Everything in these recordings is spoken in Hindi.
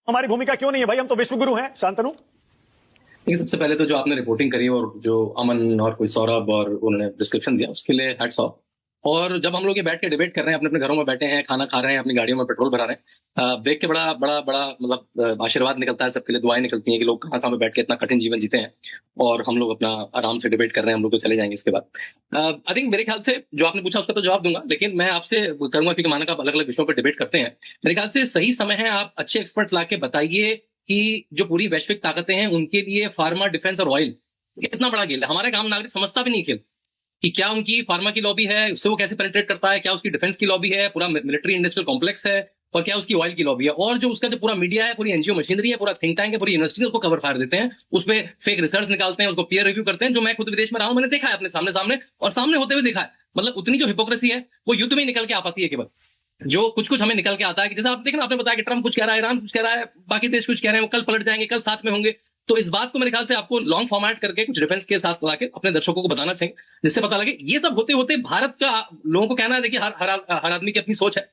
हमारी भूमिका क्यों नहीं है भाई? हम तो विश्वगुरु हैं शांतनु। देखिए, सबसे पहले तो जो आपने रिपोर्टिंग करी और जो अमन और कोई सौरभ और उन्होंने डिस्क्रिप्शन दिया उसके लिए हैट्स ऑफ। और जब हम लोग ये बैठ के डिबेट कर रहे हैं, अपने अपने घरों में बैठे हैं, खाना खा रहे हैं, अपनी गाड़ियों में पेट्रोल भरा रहे हैं, देख के बड़ा बड़ा बड़ा मतलब आशीर्वाद निकलता है, सबके लिए दुआएं निकलती हैं कि लोग कहाँ में बैठ के इतना कठिन जीवन जीते हैं और हम लोग अपना आराम से डिबेट कर रहे हैं। हम लोग तो चले जाएंगे इसके बाद। आई थिंक मेरे ख्याल से जो आपने पूछा उसका तो जवाब दूंगा, लेकिन मैं आपसे करूंगा क्योंकि माना का अलग अलग विषयों पर डिबेट करते हैं, मेरे ख्याल से सही समय है आप अच्छे एक्सपर्ट ला के बताइए कि जो पूरी वैश्विक ताकतें हैं उनके लिए फार्मा, डिफेंस और ऑयल इतना बड़ा खेल है। हमारा काम नागरिक समझता भी नहीं खेल कि क्या उनकी फार्मा की लॉबी है, उससे वो कैसे पेनिट्रेट करता है, क्या उसकी डिफेंस की लॉबी है, पूरा मिलिट्री इंडस्ट्रियल कॉम्प्लेक्स है, और क्या उसकी ऑयल की लॉबी है, और जो उसका जो पूरा मीडिया है, पूरी एनजीओ मशीनरी है, पूरा थिंक टैंक है, पूरी यूनिवर्सिटी उसको कवर फायर देते हैं, उस पर फेक रिसर्च निकालते हैं, उसको पीयर रिव्यू करते हैं, जो मैं खुद विदेश में रहा हूं, मैंने देखा है अपने सामने सामने और सामने होते हुए देखा है। मतलब उतनी जो हिपोक्रेसी है वो युद्ध में निकल के आ पाती है केवल। जो कुछ कुछ हमें निकल के आता है कि जैसे आप देखना, आपने बताया कि ट्रम्प कुछ कह रहा है, ईरान कुछ कह रहा है, बाकी देश कुछ कह रहे हैं, वो कल पलट जाएंगे, कल साथ में होंगे। तो इस बात को मेरे ख्याल से आपको लॉन्ग फॉर्मेट करके कुछ रेफरेंस के साथ लाके अपने दर्शकों को बताना चाहिए, जिससे पता लगे। ये सब होते होते भारत का लोगों को कहना है, देखिए हर आदमी की अपनी सोच है।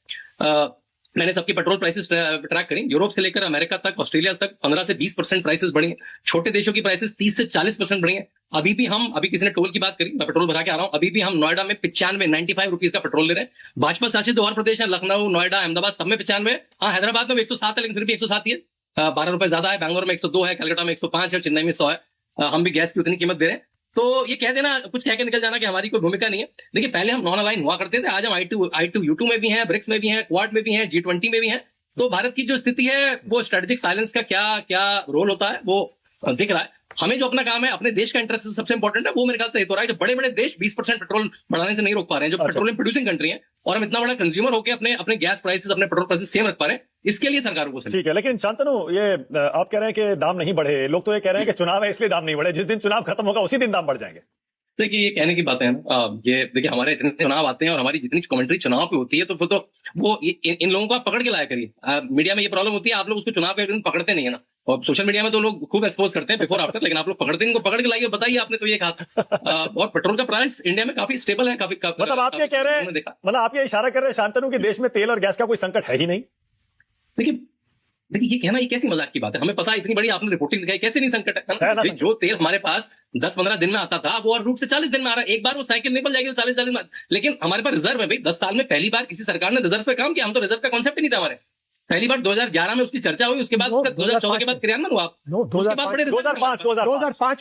मैंने सबकी पेट्रोल प्राइसेस ट्रैक करी, यूरोप से लेकर अमेरिका तक, ऑस्ट्रेलिया तक 15 से 20% प्राइसेस बढ़ी हैं। छोटे देशों की प्राइसेस 30 से 40% बढ़ी हैं। अभी किसी ने टोल की बात करी, मैं पेट्रोल भरा के आ रहा हूं, अभी भी हम नोएडा में 95 रुपीज का पेट्रोल ले रहे हैं। भाजपा शासित और प्रदेश है, लखनऊ, नोएडा, अहमदाबाद, सब में 95। हाँ, हैदराबाद में 107 है, लेकिन फिर भी 107 ही है, 12 रुपए ज्यादा है। बैंगलोर में 102 है, कलकत्ता में 105 है, चेन्नई में 100 है। हम भी गैस की उतनी कीमत दे रहे हैं। तो ये कह देना, कुछ कह के निकल जाना कि हमारी कोई भूमिका नहीं है। देखिए, पहले हम नॉन अलाइन हुआ करते थे, आज हम I2U2 में भी हैं, ब्रिक्स में भी हैं, क्वाड में भी हैं, G20 में भी हैं। तो भारत की जो स्थिति है वो स्ट्रेटेजिक साइलेंस का क्या क्या रोल होता है वो दिख रहा है। हमें जो अपना काम है, अपने देश का इंटरेस्ट सबसे इंपॉर्टेंट है, वो मेरे ख्याल से हो रहा है। जो बड़े बड़े देश 20% पेट्रोल बढ़ाने से नहीं रोक पा रहे हैं, जो पेट्रोलियम प्रोड्यूसिंग कंट्री है, और हम इतना बड़ा कंज्यूमर होकर अपने गैस प्राइसेस, अपने पेट्रोल प्राइसेस सेम रख पा रहे हैं, इसके लिए सरकारों को ठीक है। लेकिन शांतनु, ये आप कह रहे हैं कि दाम नहीं बढ़े, लोग तो ये कह रहे हैं कि चुनाव है इसलिए दाम नहीं बढ़े, जिस दिन चुनाव खत्म होगा उसी दिन दाम बढ़ जाएंगे। देखिए, ये कहने की बातें हैं ना। ये देखिए, हमारे इतने चुनाव आते हैं और हमारी जितनी कमेंट्री चुनाव पे होती है, तो फिर तो वो इन लोगों को आप पकड़ के लाया करिए। मीडिया में ये प्रॉब्लम होती है, आप लोग उसको चुनाव के दिन पकड़ते नहीं है ना। और सोशल मीडिया में तो लोग खूब एक्सपोज करते हैं बिफोर आफ्टर, लेकिन आप लोग पकड़ते हैं, इनको पकड़ के लाइए, बताइए आपने तो ये कहा था। और पेट्रोल का प्राइस इंडिया में काफी स्टेबल है, काफी मतलब आप ये कह रहे हैं, मतलब आप ये इशारा कर रहे हैं शांतनु कि देश में तेल और गैस का कोई संकट है ही नहीं। देखिए, ये कहना, ये कैसी मजाक की बात है? हमें पता है, इतनी बड़ी आपने रिपोर्टिंग दिखाई, कैसे नहीं संकट है? जो तेल हमारे पास 10-15 दिन में आता था, वो और रूट से 40 दिन में आ रहा है। एक बार वो साइकिल निकल जाएगी तो 40 दिन में। लेकिन हमारे पास रिजर्व है भाई। 10 साल में पहली बार किसी सरकार ने रिजर्व पे काम किया। हम तो रिजर्व का कॉन्सेप्ट ही नहीं था हमारे। पहली बार 2011 में उसकी चर्चा हुई, उसके बाद 2014 के बाद क्रियान्वयन हुआ। 2005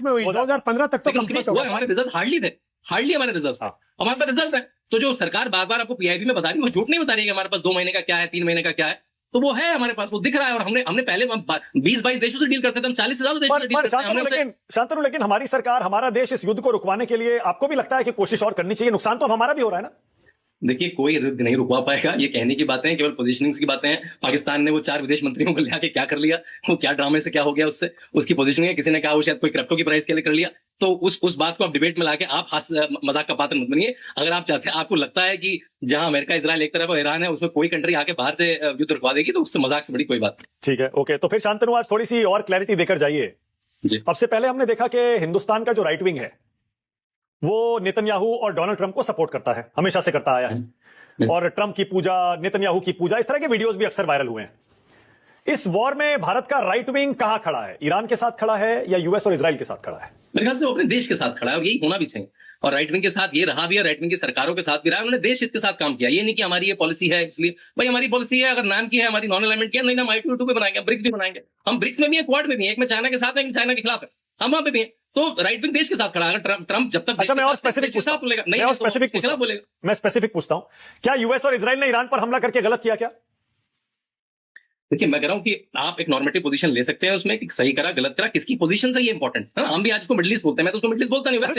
में हुई, 2015 तक तो हमारे रिजर्व हार्डली हमारे रिजर्व था। हमारे पास रिजर्व है। तो जो सरकार बार बार आपको पीआईबी में बता रही है, वो झूठ नहीं बता रही है कि हमारे पास 2 महीने का क्या है, 3 महीने का क्या है। तो वो है हमारे पास, वो दिख रहा है। और हमने पहले 20-22 देशों से डील करते थे, हम 40 से ज्यादा देशों से डील करते हैं। शांतनु, लेकिन हमारी सरकार, हमारा देश इस युद्ध को रुकवाने के लिए आपको भी लगता है कि कोशिश और करनी चाहिए? नुकसान तो हमारा भी हो रहा है ना। देखिए, कोई युद्ध नहीं रुकवा पाएगा, ये कहने की बातें हैं, केवल पोजीशनिंग्स की बातें हैं। पाकिस्तान ने वो 4 विदेश मंत्रियों को लेकर क्या कर लिया, वो क्या ड्रामे से क्या हो गया, उससे उसकी पोजीशनिंग है। किसी ने कहा वो शायद कोई क्रिप्टो की प्राइस के लिए कर लिया। तो उस बात को आप डिबेट में लाके आप मजाक का पात्र मत बनिए। अगर आप चाहते हैं, आपको लगता है कि जहां अमेरिका, इजराइल एक तरफ और ईरान है, उसमें कोई कंट्री आके बाहर से युद्ध रुकवा देगी, तो उससे मजाक से बड़ी कोई बात नहीं। ठीक है, ओके। तो फिर शांतनु, आज थोड़ी सी और क्लैरिटी देकर जाइए। अब से पहले हमने देखा कि हिंदुस्तान का जो राइट विंग है वो नेतन्याहू और डोनाल्ड ट्रंप को सपोर्ट करता है, हमेशा से करता आया है। और ट्रंप की पूजा, नेतन्याहू की पूजा, इस तरह के वीडियोस भी अक्सर वायरल हुए हैं। इस वॉर में भारत का राइट विंग कहां खड़ा है? ईरान के साथ खड़ा है या यूएस और इजराइल के साथ खड़ा है? मेरे ख्याल से वो अपने देश के साथ खड़ा है, और यही होना भी चाहिए। और राइट विंग के साथ ये रहा भी है, राइट विंग की सरकारों के साथ भी रहा है। उन्होंने देश हित के साथ काम किया। ये नहीं कि हमारी ये पॉलिसी है इसलिए। भाई, हमारी पॉलिसी है, अगर नाम की है, हमारी नॉन अलाइनमेंट की है, नहीं ना, हम I2U2 पे बनाएंगे, ब्रिक्स भी बनाएंगे। हम ब्रिक्स में भी है, क्वाड में भी है, एक में चाइना के साथ है, एक चाइना के खिलाफ है, हम वहां पे भी है। तो राइट विंग देश के साथ खड़ा है। अगर ट्रंप जब तक, अच्छा, मैं और स्पेसिफिक पूछता हूं, क्या यूएस और इजराइल ने ईरान पर हमला करके गलत किया क्या? देखिए, मैं कह रहा हूं कि आप एक नॉर्मेटिव पोजीशन ले सकते हैं उसमें कि सही करा, गलत करा, किसकी पोजीशन से ये इंपॉर्टेंट है ना। हम भी आज उसको मिडिल ईस्ट बोलते हैं, मैं तो उसको मिडिल ईस्ट बोलता नहीं, वेस्ट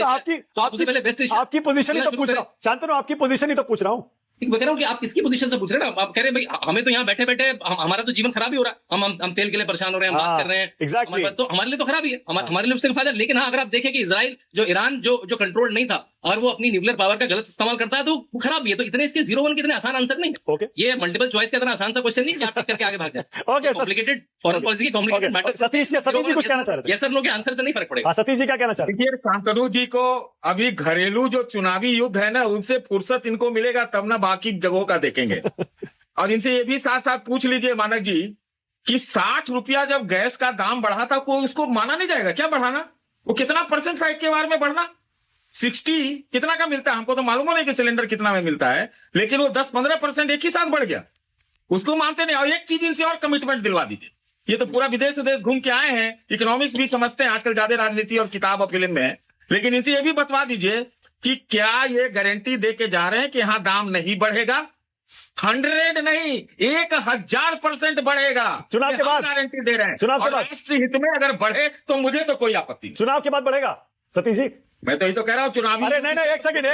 एशिया। आपकी पोजीशन ही तो पूछ रहा हूं शांतनु, आपकी पोजीशन ही तो पूछ रहा हूं। मैं कह रहा हूँ कि आप किसकी पोजीशन से पूछ रहे हैं ना। आप कह रहे हैं भाई, हमें तो यहाँ बैठे बैठे हमारा तो जीवन खराब ही हो रहा है। हम तेल के लिए परेशान हो रहे हैं, हम बात कर रहे हैं, एग्जैक्टली। तो हमारे लिए तो खराब ही है, हमारे लिए उससे फायदा। लेकिन हाँ, अगर आप देखें कि इजराइल, जो ईरान जो कंट्रोल नहीं था, और वो अपनी न्यूक्लियर पावर का गलत इस्तेमाल करता है, तो वो खराब भी है। तो इतने इसके 0-1 के इतने आसान आंसर नहीं है। ये मल्टीपल चॉइस का इतना आसान सा क्वेश्चन नहीं है, आप टिक करके आगे भाग जाए। कॉम्प्लिकेटेड फॉरेन पॉलिसी की कॉम्प्लिकेटेड मैटर। सतीश जी कुछ कहना चाह रहे थे? यस सर नो के आंसर से नहीं फर्क पड़ेगा। सतीश जी क्या कहना चाह रहे थे? देखिए, शांतनु जी को अभी घरेलू जो चुनावी युद्ध है ना, उनसे फुर्सत इनको मिलेगा तब ना बाकी जगहों का देखेंगे। और इनसे ये भी साथ साथ पूछ लीजिए मानक जी कि 60 रुपया जब गैस का दाम बढ़ा था, कोई उसको माना नहीं जाएगा क्या बढ़ाना? वो कितना परसेंट था एक के बार में बढ़ना? 60 कितना का मिलता है हमको तो मालूम नहीं कि सिलेंडर कितना में मिलता है, लेकिन वो 10-15% एक ही साथ बढ़ गया, उसको मानते नहीं। और एक चीज इनसे और कमिटमेंट दिलवा दीजिए, ये तो पूरा विदेश विदेश घूम के आए हैं, इकोनॉमिक्स भी समझते हैं, आजकल ज्यादा राजनीति और किताब और फिल्म में है, लेकिन इनसे ये भी बतवा दीजिए कि क्या ये गारंटी दे के जा रहे हैं कि यहाँ दाम नहीं बढ़ेगा? 100 नहीं, 1000% बढ़ेगा। चुनाव के बाद गारंटी दे रहे हैं। चुनाव के और बाद राष्ट्रीय हित में अगर बढ़े तो मुझे तो कोई आपत्ति नहीं। चुनाव के बाद बढ़ेगा सतीश जी। मैं तो ये तो कह रहा हूं चुनावी। अरे नहीं, एक सेकंड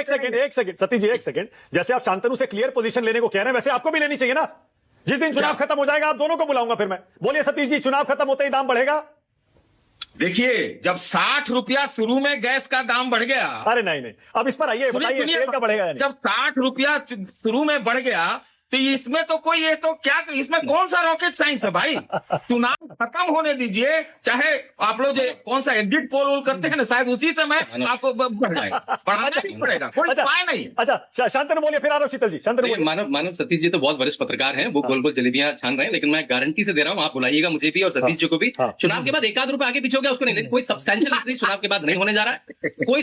सतीश जी, एक सेकंड। जैसे आप शांतनु से क्लियर पोजीशन लेने को कह रहे हैं, वैसे आपको भी लेनी चाहिए ना। जिस दिन चुनाव खत्म हो जाएगा आप दोनों को बुलाऊंगा फिर मैं। बोलिए सतीश जी, चुनाव खत्म होते ही दाम बढ़ेगा? देखिए, जब 60 रुपया शुरू में गैस का दाम बढ़ गया। अरे नहीं, अब इस पर आइए, बताइए तेल का बढ़ेगा या नहीं? जब 60 रुपया शुरू में बढ़ गया तो इसमें तो कोई, ये तो क्या, इसमें कौन सा रॉकेट साइंस है भाई? चुनाव खत्म होने दीजिए, चाहे आप लोग जो कौन सा एग्जिट पोल वोल करते हैं ना, शायद उसी समय आपको बढ़ाएगा, बढ़ाना भी पड़ेगा, कोई उपाय नहीं। अच्छा शांतनु बोलिए, फिर आ रहा हूं शीतल जी। शांतनु बोलिए। मानव सतीश जी तो बहुत वरिष्ठ पत्रकार हैं, वो गोल गोल जलेबियां छान रहे हैं, लेकिन मैं गारंटी से दे रहा हूं, आप बुलाइएगा मुझे भी और सतीश जी को भी। चुनाव के बाद 1 आध रुपए आगे पीछे हो गया उसको नहीं, लेकिन कोई सब्सटैंशियल इंक्रीज चुनाव के बाद नहीं होने जा रहा है। कोई